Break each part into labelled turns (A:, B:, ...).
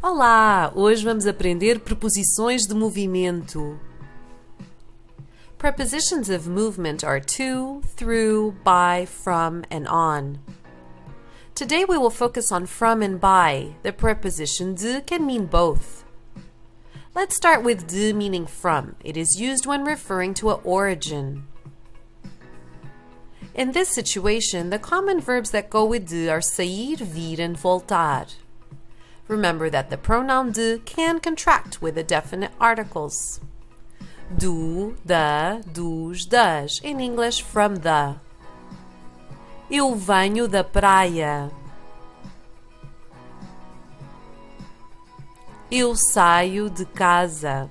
A: Olá! Hoje vamos aprender preposições de movimento. Prepositions of movement are to, through, by, from, and on. Today we will focus on from and by. The preposition de can mean both. Let's start with de meaning from. It is used when referring to an origin. In this situation, the common verbs that go with de are sair, vir, and voltar. Remember that the pronoun de can contract with the definite articles. Do, da, dos, das. In English, from the. Eu venho da praia. Eu saio de casa.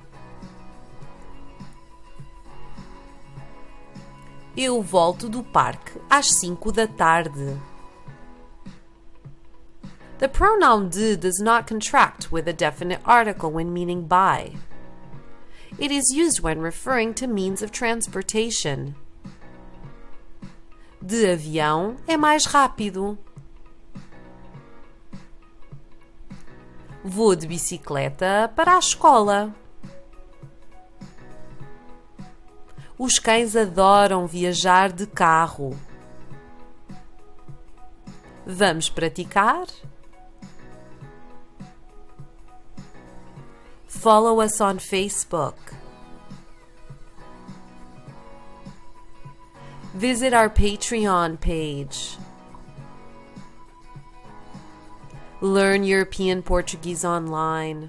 A: Eu volto do parque às 5 da tarde. The pronoun de does not contract with a definite article when meaning by. It is used when referring to means of transportation. De avião é mais rápido. Vou de bicicleta para a escola. Os cães adoram viajar de carro. Vamos praticar? Follow us on Facebook. Visit our Patreon page. Learn European Portuguese online.